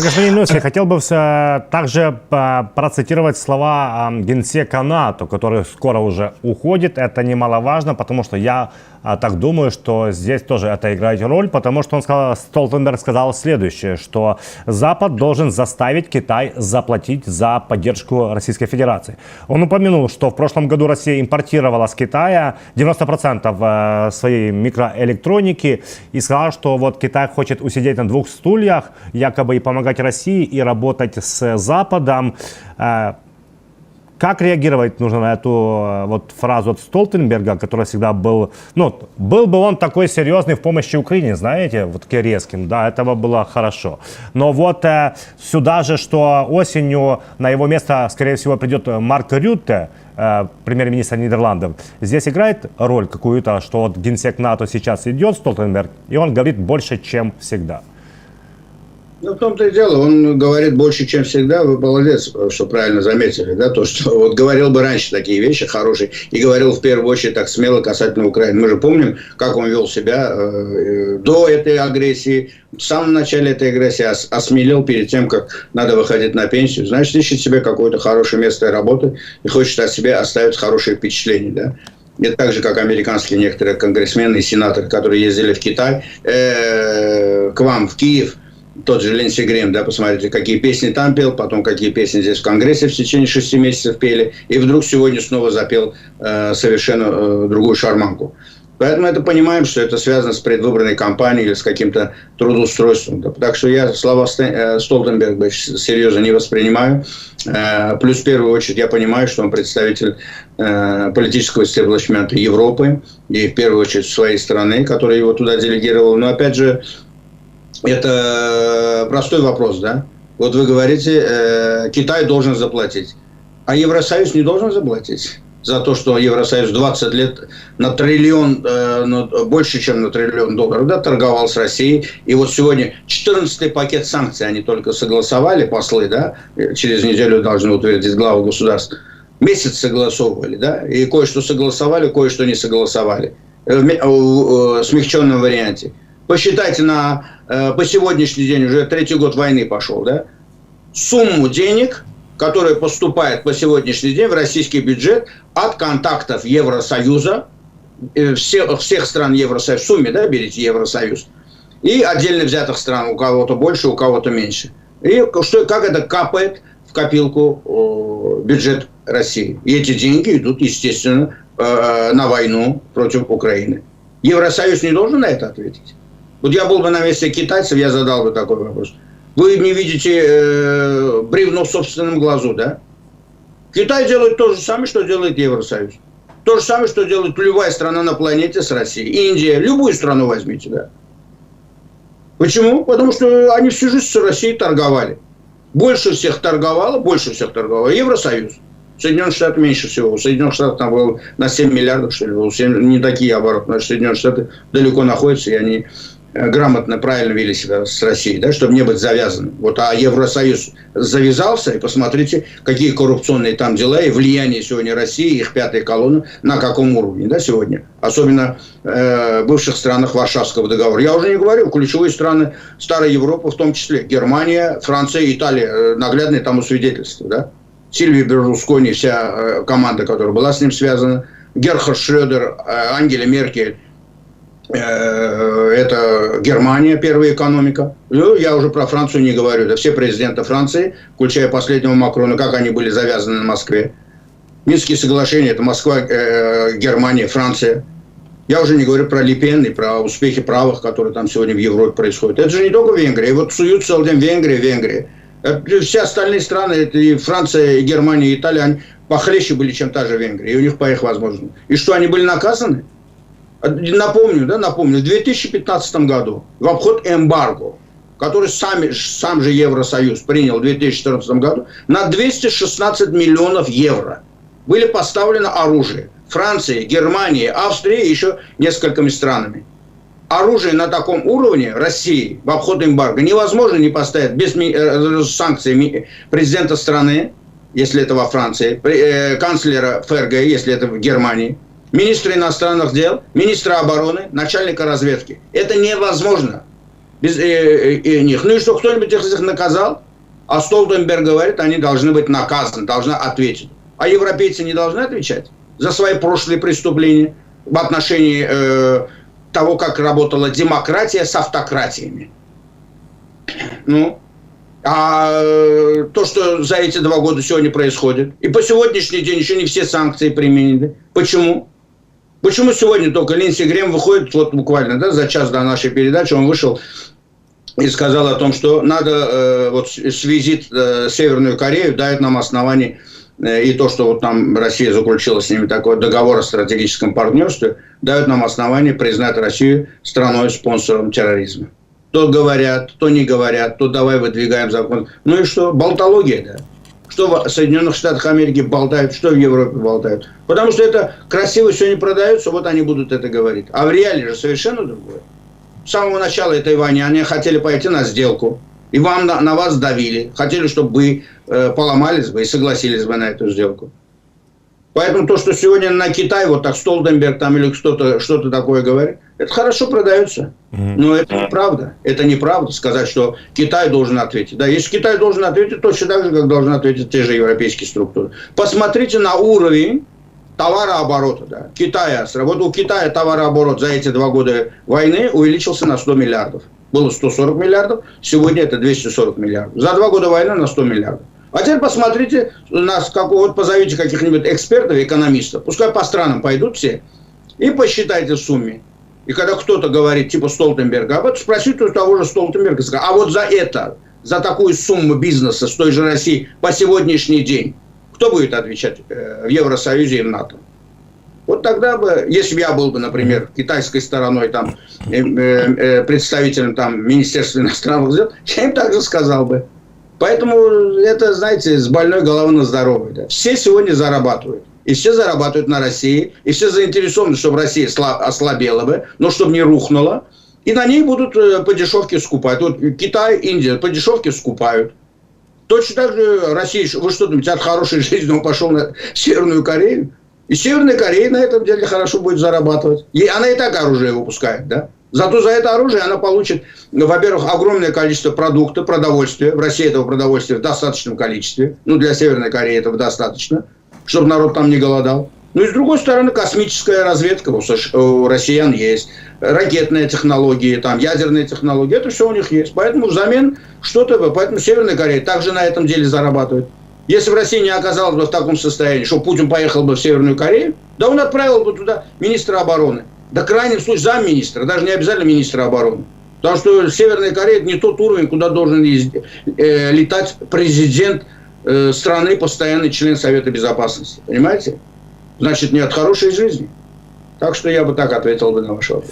Господин Люс, я хотел бы также процитировать слова генсека НАТО, который скоро уже уходит. Это немаловажно, потому что я так думаю, что здесь тоже это играет роль, потому что Столтенберг сказал следующее, что Запад должен заставить Китай заплатить за поддержку Российской Федерации. Он упомянул, что в прошлом году Россия импортировала с Китая 90% своей микроэлектроники и сказал, что вот Китай хочет усидеть на двух стульях, якобы и помогать России, и работать с Западом. Как реагировать нужно на эту вот фразу от Столтенберга, который всегда был бы он такой серьезный в помощи Украине, знаете, вот таким резким, да, этого было хорошо. Но вот сюда же, что осенью на его место, скорее всего, придет Марк Рютте, премьер-министр Нидерландов, здесь играет роль какую-то, что вот генсек НАТО сейчас идет, Столтенберг, и он говорит больше, чем всегда. Ну, в том-то и дело, он говорит больше, чем всегда. Вы молодец, что правильно заметили, да, то, что вот говорил бы раньше такие вещи хорошие, и говорил в первую очередь так смело касательно Украины. Мы же помним, как он вел себя до этой агрессии, в самом начале этой агрессии, осмелел перед тем, как надо выходить на пенсию. Значит, ищет себе какое-то хорошее место работы и хочет от себя оставить хорошее впечатление, да. Это так же, как американские некоторые конгрессмены и сенаторы, которые ездили в Китай, к вам, в Киев. Тот же Линдси Грэм, да, посмотрите, какие песни там пел, потом какие песни здесь в Конгрессе в течение 6 месяцев пели, и вдруг сегодня снова запел совершенно другую шарманку. Поэтому это понимаем, что это связано с предвыборной кампанией или с каким-то трудоустройством. Да. Так что я слова Столтенберга серьезно не воспринимаю. Плюс в первую очередь я понимаю, что он представитель политического истеблишмента Европы и в первую очередь своей страны, которая его туда делегировала. Но опять же, это простой вопрос, да? Вот вы говорите, Китай должен заплатить, а Евросоюз не должен заплатить за то, что Евросоюз 20 лет на триллион, больше, чем на триллион долларов, да, торговал с Россией. И вот сегодня 14-й пакет санкций они только согласовали, послы, да, через неделю должны утвердить главы государств. Месяц согласовывали, да, и кое-что согласовали, кое-что не согласовали. В смягченном варианте. Посчитайте по сегодняшний день, уже 3-й год войны пошел, да, сумму денег, которая поступает по сегодняшний день в российский бюджет от контактов Евросоюза, всех стран Евросоюза, в сумме, да, берите Евросоюз, и отдельно взятых стран, у кого-то больше, у кого-то меньше. И как это капает в копилку бюджет России. И эти деньги идут, естественно, на войну против Украины. Евросоюз не должен на это ответить? Вот я был бы на месте китайцев, я задал бы такой вопрос. Вы не видите бревно в собственном глазу, да? Китай делает то же самое, что делает Евросоюз. То же самое, что делает любая страна на планете с Россией. Индия, любую страну возьмите, да? Почему? Потому что они всю жизнь с Россией торговали. Больше всех торговало Евросоюз. Соединенные Штаты меньше всего. У Соединенных Штатов там было на 7 миллиардов, что ли, не такие обороты. Значит, Соединенные Штаты далеко находятся, и они грамотно, правильно вели себя с Россией, да, чтобы не быть завязанным. Вот, а Евросоюз завязался, и посмотрите, какие коррупционные там дела, и влияние сегодня России, их пятая колонна, на каком уровне, да, сегодня. Особенно в бывших странах Варшавского договора. Я уже не говорю, ключевые страны Старой Европы, в том числе Германия, Франция, Италия, наглядные тому свидетельства, да. Сильвио Берлускони, вся команда, которая была с ним связана, Герхард Шрёдер, Ангела Меркель, это Германия, первая экономика. Ну, я уже про Францию не говорю. Да, все президенты Франции, включая последнего Макрона, как они были завязаны на Москве. Минские соглашения – это Москва, Германия, Франция. Я уже не говорю про Ле Пен и про успехи правых, которые там сегодня в Европе происходят. Это же не только Венгрия. И вот суют целый день Венгрия. Все остальные страны, это и Франция, и Германия, и Италия, они похлеще были, чем та же Венгрия. И у них по их возможностям. И что, они были наказаны? Напомню, в 2015 году в обход эмбарго, который сам же Евросоюз принял в 2014 году, на 216 миллионов евро были поставлены оружие. Франции, Германии, Австрии и еще несколькими странами. Оружие на таком уровне России в обход эмбарго невозможно не поставить без санкций президента страны, если это во Франции, канцлера ФРГ, если это в Германии, министра иностранных дел, министра обороны, начальника разведки. Это невозможно. Без них. Ну и что, кто-нибудь их наказал? А Столтенберг говорит, они должны быть наказаны, должны ответить. А европейцы не должны отвечать за свои прошлые преступления в отношении того, как работала демократия с автократиями. Ну, а то, что за эти 2 года сегодня происходит, и по сегодняшний день еще не все санкции применены. Почему? Почему сегодня только Линдси Грэм выходит, вот буквально, да, за час до нашей передачи он вышел и сказал о том, что надо вот с визит Северную Корею дает нам основание, и то, что вот там Россия заключила с ними такой договор о стратегическом партнерстве, дает нам основание признать Россию страной-спонсором терроризма. То говорят, то не говорят, то давай выдвигаем закон. Ну и что? Болтология, да. Что в Соединенных Штатах Америки болтают, что в Европе болтают. Потому что это красиво все не продается, вот они будут это говорить. А в реале же совершенно другое. С самого начала этой войны они хотели пойти на сделку. И вам на вас давили. Хотели, чтобы вы поломались бы и согласились бы на эту сделку. Поэтому то, что сегодня на Китай, вот так Столтенберг там или кто-то что-то такое говорит, это хорошо продается. Но это неправда. Это неправда сказать, что Китай должен ответить. Да, если Китай должен ответить, точно так же, как должны ответить те же европейские структуры. Посмотрите на уровень товарооборота. Да. Китая. Вот у Китая товарооборот за эти 2 года войны увеличился на 100 миллиардов. Было 140 миллиардов, сегодня это 240 миллиардов. За 2 года войны на 100 миллиардов. А теперь посмотрите, вот позовите каких-нибудь экспертов, экономистов, пускай по странам пойдут все, и посчитайте в сумме. И когда кто-то говорит, типа Столтенберга, об этом спросите у того же Столтенберга, а вот за это, за такую сумму бизнеса с той же России по сегодняшний день, кто будет отвечать в Евросоюзе и в НАТО? Вот тогда бы, если бы я был бы, например, китайской стороной, там, представителем там, Министерства иностранных дел, я им также сказал бы. Поэтому это, знаете, с больной головы на здоровье. Да. Все сегодня зарабатывают. И все зарабатывают на России. И все заинтересованы, чтобы Россия ослабела бы, но чтобы не рухнула. И на ней будут по дешевке скупать. Вот Китай, Индия по дешевке скупают. Точно так же Россия, вы что думаете, от хорошей жизни он пошел на Северную Корею? И Северная Корея на этом деле хорошо будет зарабатывать. И она и так оружие выпускает, да? Зато за это оружие она получит, во-первых, огромное количество продуктов, продовольствия. В России этого продовольствия в достаточном количестве. Ну, для Северной Кореи этого достаточно, чтобы народ там не голодал. Ну, и с другой стороны, космическая разведка у россиян есть. Ракетные технологии, там, ядерные технологии. Это все у них есть. Поэтому взамен что-то... Поэтому Северная Корея также на этом деле зарабатывает. Если бы Россия не оказалась бы в таком состоянии, что Путин поехал бы в Северную Корею, да он отправил бы туда министра обороны. Да, в крайнем случае, замминистра, даже не обязательно министра обороны. Потому что Северная Корея – это не тот уровень, куда должен летать президент страны, постоянный член Совета Безопасности. Понимаете? Значит, не от хорошей жизни. Так что я бы так ответил бы на ваш вопрос.